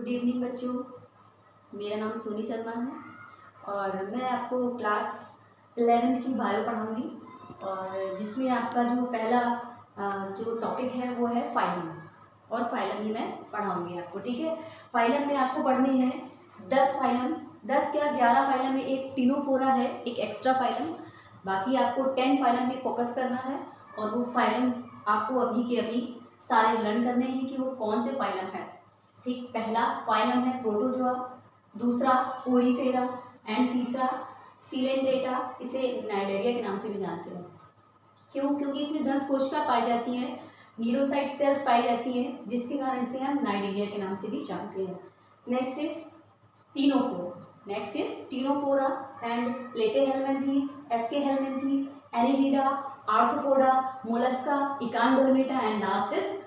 Good evening बच्चों, मेरा नाम सोनी शर्मा है और मैं आपको क्लास 11th की बायो पढ़ाऊंगी। और जिसमें आपका जो पहला जो टॉपिक है वो है फाइलम, और फाइलम ही मैं पढ़ाऊंगी आपको। ठीक है, फाइलम में आपको पढ़नी है 10 फाइलम, 10 क्या 11 फाइलम में एक टीनोफोरा है, एक एक्स्ट्रा फाइलम। बाकी आपको 10 फाइलम में फोकस करना है और वो फाइलम आपको अभी के अभी सारे लर्न करने हैं कि वो कौन से फाइलम है। ठीक, पहला फाइलम है प्रोटोजोआ, दूसरा पोरीफेरा एंड तीसरा सीलेंट्रेटा, इसे नाइडेरिया के नाम से भी जानते हैं। क्यों? क्योंकि इसमें 10 कोशिका पाई जाती हैं, न्यूरोसाइट सेल्स पाई जाती हैं, जिसके कारण इसे हम नाइडेरिया के नाम से भी जानते हैं। Next is ctenophora and platyhelminthes, aschelminthes, annelida, arthropoda, mollusca, echinodermata and last is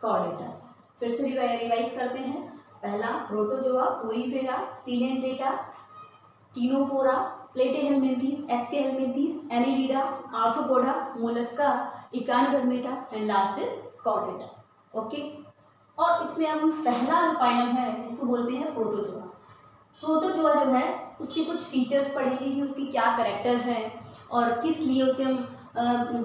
chordata. फिर से रिवाइज करते हैं। पहला protozoa, porifera, coelenterata, ctenophora, platyhelminthes, aschelminthes, annelida, arthropoda, mollusca, echinodermata and last is chordata. Okay, और इसमें हम पहला फाइलम है जिसको बोलते हैं प्रोटोजोआ। प्रोटोजोआ जो है उसके कुछ फीचर्स पढ़ेंगे कि उसकी क्या कैरेक्टर है और किस लिए उसे हम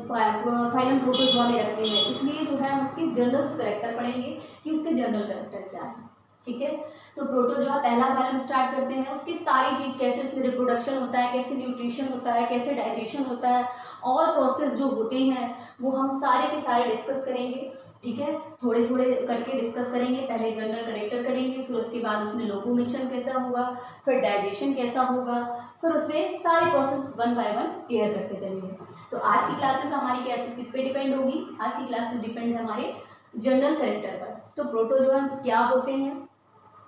फाइलम प्रोटोजोआ में रखते हैं। इसलिए जो है हम उसके जनरल कैरेक्टर पढ़ेंगे कि उसके जनरल कैरेक्टर क्या है। ठीक है, तो प्रोटोजोआ पहला फाइलम स्टार्ट करते हैं। उसकी सारी चीज़, कैसे उसमें रिप्रोडक्शन होता है, कैसे न्यूट्रिशन होता है, कैसे डाइजेशन होता है, और प्रोसेस जो होते हैं वो हम सारे के सारे डिस्कस करेंगे। ठीक है, थोड़े थोड़े करके डिस्कस करेंगे। पहले जनरल कैरेक्टर करेंगे, फिर उसके बाद उसमें लोकोमोशन कैसा होगा, फिर डाइजेशन कैसा होगा, फिर उसमें सारे process one by one clear करते चलेंगे। तो आज की क्लासेस हमारी किस पे डिपेंड होगी? आज की क्लासेस डिपेंड है हमारे जनरल कैरेक्टर पर। तो प्रोटोजोआस क्या होते हैं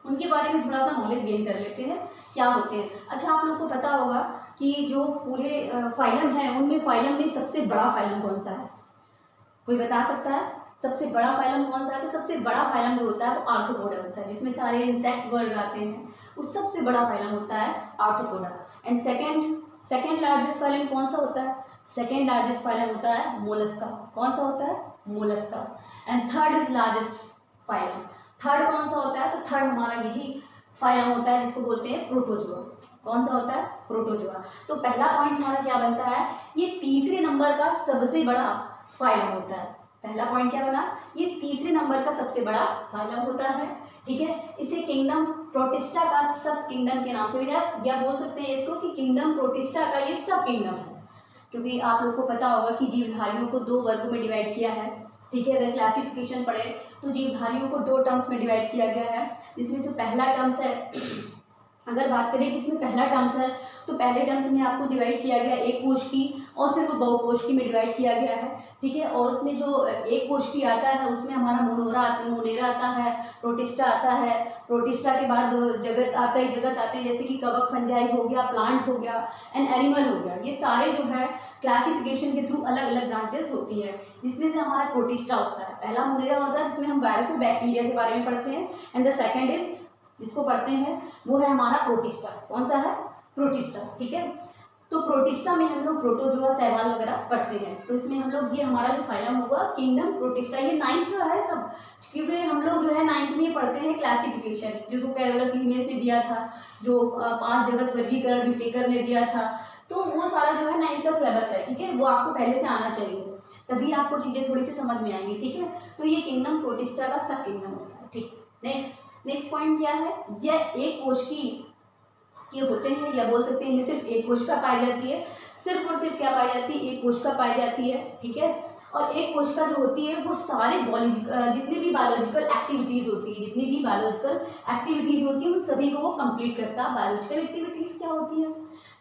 उनके बारे में थोड़ा सा नॉलेज गेन कर लेते हैं, क्या होते हैं। अच्छा, आप लोग को पता होगा कि जो पूरे फाइलम है उनमें फाइलम में सबसे बड़ा फाइलम कौन सा है? कोई बता सकता है सबसे बड़ा फाइलम कौन सा है? तो सबसे बड़ा फाइलम जो होता है वो आर्थ्रोपोडा होता है, जिसमें सारे इंसेक्ट वर्ग आते हैं। उस सबसे बड़ा फाइलम होता है arthropoda. And second largest phylum कौन सा होता है? सेकेंड लार्जेस्ट फाइलम होता है मोलस्का। कौन सा होता है? Mollusca. And third is largest phylum. Third कौन सा होता है? तो थर्ड हमारा यही फाइलम होता है जिसको बोलते हैं प्रोटोजोआ। कौन सा होता है? प्रोटोजोआ। तो पहला पॉइंट हमारा क्या बनता है? ये तीसरे नंबर का सबसे बड़ा फाइलम होता है। पहला पॉइंट क्या बना? ये तीसरे नंबर का सबसे बड़ा फाइलम होता है। ठीक है, इसे किंगडम प्रोटिस्टा का सब किंगडम के नाम से भी या बोल सकते हैं इसको कि किंगडम प्रोटिस्टा का ये सब किंगडम है। क्योंकि आप लोग को पता होगा कि जीवधारियों को 2 वर्गों में डिवाइड किया है। ठीक है, अगर क्लासिफिकेशन पढ़े तो जीवधारियों को 2 टर्म्स में डिवाइड किया गया है, जिसमें जो पहला टर्म्स है, अगर बात करें कि इसमें पहला टर्म्स है तो पहले टर्म्स में आपको डिवाइड किया गया एक कोशिकी और फिर वो बहुकोशिकी में डिवाइड किया गया है। ठीक है, और उसमें जो एक कोशिकी आता है उसमें हमारा मोनेरा आता है, प्रोटिस्टा आता है। प्रोटिस्टा के बाद जगत आता है, जगत आते हैं जैसे कि कवक फंजाई हो गया, प्लांट हो गया एंड एनिमल हो गया। ये सारे जो है क्लासिफिकेशन के थ्रू अलग अलग ब्रांचेस होती है, जिसमें से हमारा प्रोटिस्टा होता है। पहला मोनेरा होता है जिसमें हम वायरस और बैक्टीरिया के बारे में पढ़ते हैं, एंड द सेकेंड इज जिसको पढ़ते हैं वो है हमारा प्रोटिस्टा। कौन सा है? प्रोटिस्टा। ठीक है, तो प्रोटिस्टा में हम लोग प्रोटोजोआ, शैवाल वगैरह पढ़ते हैं। तो इसमें हम लोग ये हमारा जो फाइलम होगा किंगडम प्रोटिस्टा, ये 9th का है सब, क्योंकि हम लोग जो है 9th में पढ़ते हैं क्लासिफिकेशन, जो कैरोलस लिनियस ने दिया था, जो 5 जगत वर्गीकरण व्हिटेकर ने दिया था। तो वो सारा जो है 9th का सिलेबस है। ठीक है, वो आपको पहले से आना चाहिए, तभी आपको चीज़ें थोड़ी सी समझ में आएंगी। ठीक है, तो ये किंगडम प्रोटिस्टा का सब किंगडम होता है। ठीक, नेक्स्ट पॉइंट क्या है? यह एक कोशिकी के होते हैं, या बोल सकते हैं इनमें सिर्फ एक कोशिका पाई जाती है। सिर्फ और सिर्फ क्या पाई जाती है? एक कोशिका पाई जाती है। ठीक है, और एक कोशिका जो होती है वो सारे जितनी भी बायोलॉजिकल एक्टिविटीज़ होती है उन सभी को वो कंप्लीट करता है। बायोलॉजिकल एक्टिविटीज़ क्या होती है?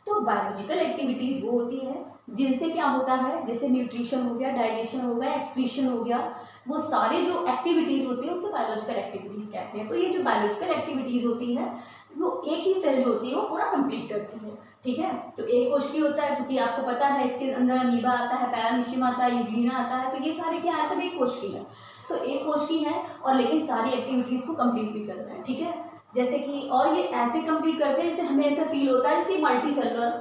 तो बायोलॉजिकल एक्टिविटीज़ वो होती है जिनसे क्या होता है, जैसे न्यूट्रिशन हो गया, डाइजेशन हो गया, एक्सक्रीशन हो गया, वो सारे जो एक्टिविटीज़ होती है उसे बायोलॉजिकल एक्टिविटीज़ कहते हैं। तो ये जो बायोलॉजिकल एक्टिविटीज़ होती है वो एक ही सेल जो होती है वो पूरा कंप्लीट करती है। ठीक है, तो एक कोशिकी होता है, जो कि आपको पता है इसके अंदर अमीबा आता है, पैरामीशियम आता है, यूग्लिना आता है। तो ये सारे क्या है? सब एक कोशिकी है। तो एक कोशिकी है और लेकिन सारी एक्टिविटीज़ को कंप्लीट भी कर रहे हैं। ठीक है, जैसे कि और ये ऐसे कंप्लीट करते हैं जैसे हमें ऐसा फील होता है जैसे मल्टी सेलुलर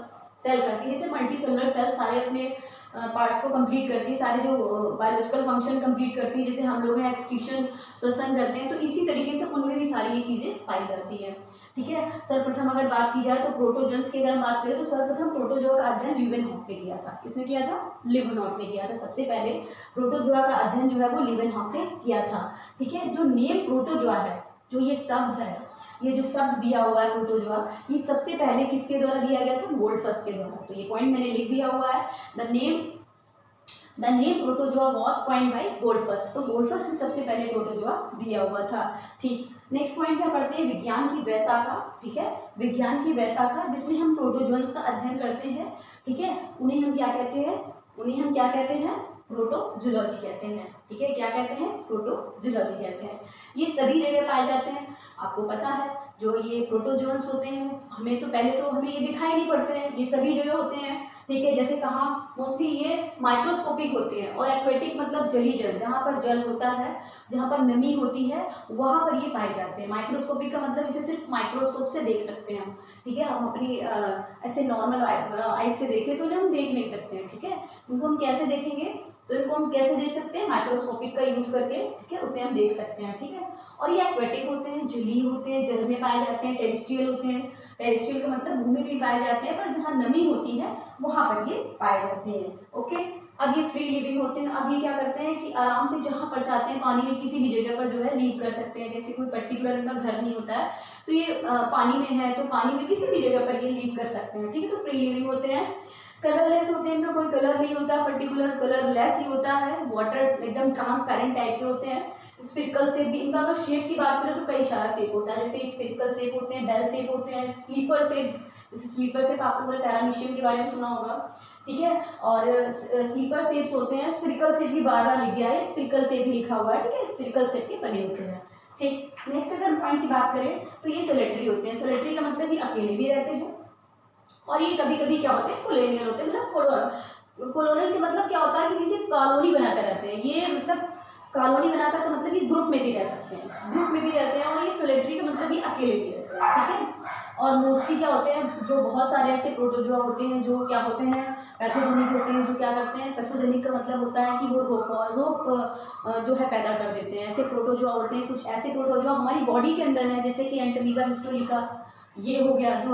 सेल करती है, जैसे मल्टी सेलुलर सेल सारे अपने पार्ट्स को कंप्लीट करती है, सारे जो बायोलॉजिकल फंक्शन कंप्लीट करती है, जैसे हम लोग हैं एक्सक्रीशन, श्वसन करते हैं, तो इसी तरीके से उनमें भी सारी ये चीज़ें पाई जाती हैं। ठीक है, सर्वप्रथम अगर बात की जाए तो प्रोटोजोन्स की अगर हम बात करें तो सर्वप्रथम प्रोटोजोआ का अध्ययन लीवेनहॉक ने किया था। किसने किया था? लीवेनहॉक ने किया था। सबसे पहले प्रोटोजोआ का अध्ययन जो है वो लीवेनहॉक ने किया था। ठीक है, जो नेम प्रोटोजोआ है, जो ये शब्द है, ये जो शब्द दिया हुआ है प्रोटोजोआ, ये सबसे पहले किसके द्वारा दिया गया था? गोल्डफस्ट के द्वारा। तो ये पॉइंट मैंने लिख दिया हुआ है, the name protozoa was coined by Goldfuss. तो गोल्डफस्ट ने सबसे पहले प्रोटोजोआ दिया हुआ था। ठीक, नेक्स्ट पॉइंट क्या पढ़ते हैं? विज्ञान की वैशाखा। ठीक है, विज्ञान की वैशाखा जिसमें हम प्रोटोजोन्स का अध्ययन करते हैं। ठीक है, उन्हें हम क्या कहते हैं? प्रोटोजोलॉजी कहते हैं। ठीक है, क्या कहते हैं? प्रोटोजोलॉजी कहते हैं। ये सभी जगह पाए जाते हैं। आपको पता है जो ये प्रोटोजोन्स होते हैं, हमें ये दिखाई नहीं पड़ते हैं, ये सभी जगह होते हैं। ठीक है, जैसे कहाँ मोस्टली ये माइक्रोस्कोपिक होते हैं, और एक्वेटिक मतलब जली जल, जहाँ पर जल होता है, जहाँ पर नमी होती है, वहाँ पर ये पाए जाते हैं। माइक्रोस्कोपिक का मतलब इसे सिर्फ माइक्रोस्कोप से देख सकते हैं हम। ठीक है, हम अपनी ऐसे नॉर्मल आइज से देखें तो हम देख नहीं सकते हैं। ठीक है, इनको हम कैसे देखेंगे? तो इनको हम कैसे देख सकते हैं? माइक्रोस्कोपिक का यूज करके। ठीक है, उसे हम देख सकते हैं। ठीक है, और ये एक्वेटिक होते हैं, जलीय होते हैं, जल में पाए जाते हैं। टेरेस्ट्रियल होते हैं, टेरेस्ट्रियल का मतलब भूमि में पाए जाते हैं, पर जहाँ नमी होती है वहाँ पर ये पाए जाते हैं। ओके, अब ये फ्री लिविंग होते हैं। अब ये क्या करते हैं कि आराम से जहाँ पर चाहते हैं पानी में किसी भी जगह पर जो है लीव कर सकते हैं। जैसे कोई पर्टिकुलर इनका घर नहीं होता है तो ये पानी में है, तो पानी में किसी भी जगह पर ये लीव कर सकते हैं। ठीक है, तो फ्री लिविंग होते हैं। कलरलेस होते हैं, इनका कोई कलर नहीं होता, पर्टिकुलर कलरलेस ही होता है। वाटर एकदम ट्रांसपेरेंट टाइप के होते हैं। स्फेरिकल शेप भी, इनका अगर शेप की बात करें तो कई सारा शेप होता है, जैसे स्फेरिकल शेप होते हैं, बेल शेप होते हैं, स्लीपर शेप। जैसे स्लीपर शेप आप लोगों ने पैरामीशियम के बारे में सुना होगा। ठीक है, और स्लीपर शेप्स होते हैं। स्फेरिकल शेप भी बार बार लिख दिया है, स्फेरिकल शेप भी लिखा हुआ है। ठीक है, स्फेरिकल शेप के बने होते हैं। ठीक, नेक्स्ट अगर पॉइंट की बात करें तो ये सोलेटरी होते हैं। सोलेटरी का मतलब ये अकेले भी रहते हैं, और ये कभी कभी क्या होते हैं? कोलोनियल होते हैं। मतलब कोलोनियल के मतलब क्या होता है कि जैसे कॉलोनी बनाकर रहते हैं। ये मतलब कॉलोनी बनाकर का मतलब ये ग्रुप में भी रह सकते हैं, ग्रुप में भी रहते हैं। और ये सोलेटरी का मतलब ये अकेले भी रहते हैं। ठीक है, और मोस्टली क्या होते हैं, जो बहुत सारे ऐसे प्रोटोजोआ होते हैं जो क्या होते हैं? पैथोजेनिक होते हैं। जो क्या करते हैं? पैथोजेनिक का मतलब होता है कि वो रोग जो है पैदा कर देते हैं। ऐसे प्रोटोजोआ होते हैं, कुछ ऐसे प्रोटोजोआ हमारी बॉडी के अंदर है, जैसे कि एंटीमीबा हिस्टोरिका, ये हो गया जो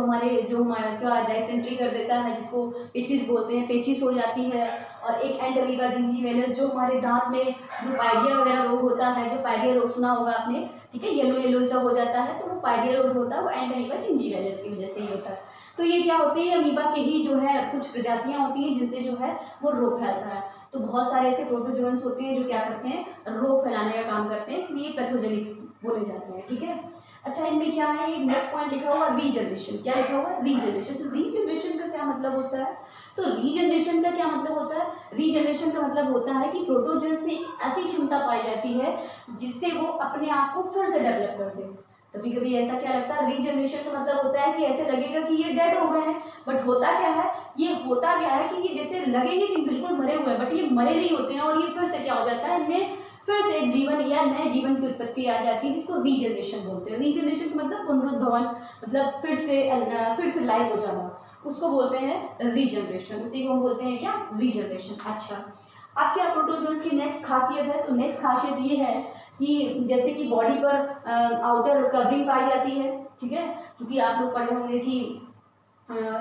हमारा क्या डायसेंट्री कर देता है, जिसको पेचिस बोलते हैं, पेचिस हो जाती है। और एक एंटीमीबा जिंजीवेलस जो हमारे दांत में जो पाइडिया वगैरह रोग होता है, जो पाइडिया रोग सुना होगा आपने। ठीक है, येलो येलो सा हो जाता है, तो वो पाइडिया रोग होता है, वो एंटीमीबा जिंजीवेलस की वजह से ही होता है। तो ये क्या होते हैं? अमीबा के ही जो है कुछ प्रजातियां होती हैं जिनसे जो है वो रोग फैलता है। तो बहुत सारे ऐसे प्रोटोजोन्स होते हैं जो क्या करते हैं? रोग फैलाने का काम करते हैं, इसलिए पैथोजेनिक बोले जाते हैं। ठीक है, अच्छा, इनमें क्या है? एक नेक्स्ट पॉइंट लिखा हुआ रीजनरेशन। क्या लिखा हुआ है? रीजनरेशन। तो रीजनरेशन का क्या मतलब होता है? तो रीजनरेशन का क्या मतलब होता है? रीजनरेशन का मतलब होता है कि प्रोटोजोन्स में एक ऐसी क्षमता पाई जाती है जिससे वो अपने आप को फिर से डेवलप कर दे। कभी कभी ऐसा क्या लगता है? रीजनरेशन का मतलब होता है कि ऐसे लगेगा कि ये डेड हो गए हैं, बट होता क्या है? ये होता क्या है कि ये जैसे लगेंगे कि बिल्कुल मरे हुए हैं, बट ये मरे नहीं होते हैं, और ये फिर से क्या हो जाता है? इनमें फिर से एक जीवन या नए जीवन की उत्पत्ति आ जाती है, जिसको रीजनरेशन बोलते हैं। रीजनरेशन का मतलब पुनरुद्भवन, मतलब फिर से लाइव हो जाना, उसको बोलते हैं रीजनरेशन। उसी को हम बोलते हैं क्या? रीजनरेशन। अच्छा, अब क्या प्रोटोजोन्स की नेक्स्ट खासियत है? तो नेक्स्ट खासियत ये है कि जैसे कि बॉडी पर आउटर कवरिंग पाई जाती है। ठीक है, क्योंकि आप लोग पढ़े होंगे कि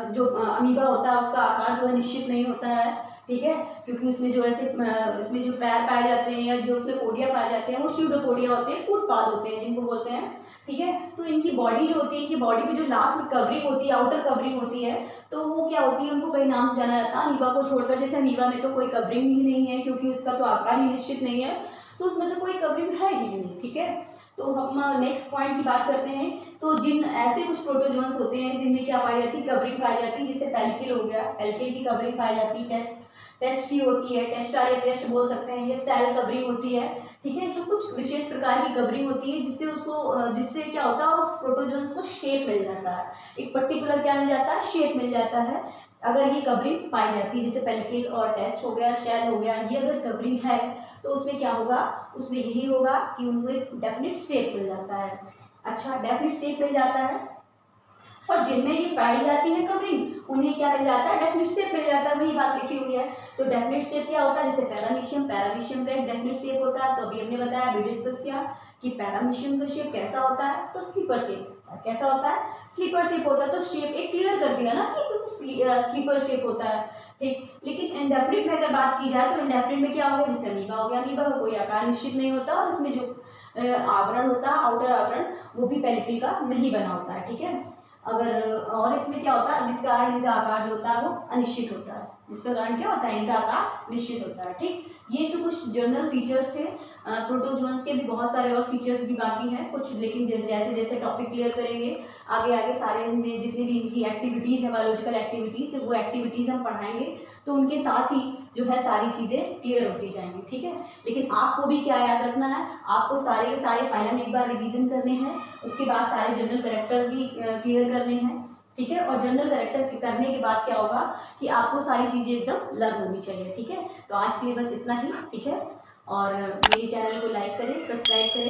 जो अमीबा होता है उसका आकार जो है निश्चित नहीं होता है। ठीक है, क्योंकि उसमें जो ऐसे इसमें जो पैर पाए जाते हैं या जो उसमें पोडिया पाए जाते हैं वो स्यूडोपोडिया होते हैं, कूटपाद होते हैं जिनको बोलते हैं। ठीक है, तो इनकी बॉडी जो होती है, इनकी बॉडी में जो लास्ट में कवरिंग होती है, आउटर कवरिंग होती है, तो वो क्या होती है? उनको कई नाम से जाना जाता है अमीबा को छोड़कर। जैसे अमीबा में तो कोई कवरिंग ही नहीं है, क्योंकि उसका तो आकार ही निश्चित नहीं है, तो उसमें तो कोई कवरिंग है ही नहीं। ठीक है, तो हम नेक्स्ट पॉइंट की बात करते हैं। तो जिन ऐसे कुछ प्रोटोजोन्स होते हैं जिनमें क्या पाई जाती है? कवरिंग पाई जाती है। जैसे पेल्किल हो गया, पेल्किल की कवरिंग पाई जाती है, टेस्ट की होती है, टेस्ट बोल सकते हैं, ये सेल कवरिंग होती है। ठीक है, जो कुछ विशेष प्रकार की कवरिंग होती है जिससे क्या होता है? उस प्रोटोजोन्स को शेप मिल जाता है, एक पर्टिकुलर क्या मिल जाता है? शेप मिल जाता है, अगर ये कवरिंग पाई जाती है। जैसे पेल्किल और टेस्ट हो गया, शेल हो गया, ये अगर कवरिंग है तो उसमें क्या होगा? उसमें यही होगा कि उनको एक डेफिनेट शेप मिल जाता है। अच्छा, डेफिनेट शेप मिल जाता है। और जिनमें ये पाई जाती है कवरिंग उन्हें क्या मिल जाता है, डेफिनिट शेप मिल जाता है, वही बात लिखी हुई है। तो डेफिनिट शेप क्या होता है, जैसे पैरामीशियम, पैरामीशियम का एक डेफिनिट शेप होता है, तो अभी हमने बताया, अभी डिस्कस किया कि पैरामीशियम का शेप कैसा होता है, तो स्लीपर शेप होता है। कैसा होता है, स्लीपर शेप होता है। तो शेप एक क्लियर कर दिया ना कि स्लीपर शेप होता है, ठीक। लेकिन इंडेफिनिट में अगर बात की जाए तो इंडेफिनिट में क्या हो गया, जैसे अमीबा हो गया, अमीबा का कोई आकार निश्चित नहीं होता और उसमें जो आवरण होता है, आउटर आवरण, वो भी पेलिकल का नहीं बना होता है, ठीक है। अगर और इसमें क्या होता है, जिसका कारण इनका आकार जो होता है वो अनिश्चित होता है, जिसका कारण क्या होता है, इनका आकार निश्चित होता है, ठीक। ये तो कुछ जनरल फीचर्स थे। प्रोटोजोन्स के भी बहुत सारे और फीचर्स भी बाकी हैं कुछ, लेकिन जैसे जैसे टॉपिक क्लियर करेंगे आगे आगे सारे में जितनी भी इनकी एक्टिविटीज़ है, बायोलॉजिकल एक्टिविटीज, जब वो एक्टिविटीज़ हम पढ़ाएंगे तो उनके साथ ही जो है सारी चीज़ें क्लियर होती जाएंगी, ठीक है। लेकिन आपको भी क्या याद रखना है, आपको सारे के सारे फाइलम एक बार रिवीजन करने हैं, उसके बाद सारे जनरल कैरेक्टर भी क्लियर करने हैं, ठीक है। और जनरल कैरेक्टर करने के बाद क्या होगा कि आपको सारी चीज़ें एकदम लर्न होनी चाहिए, ठीक है। तो आज के लिए बस इतना ही, ठीक है। और मेरे चैनल को लाइक करें, सब्सक्राइब करें।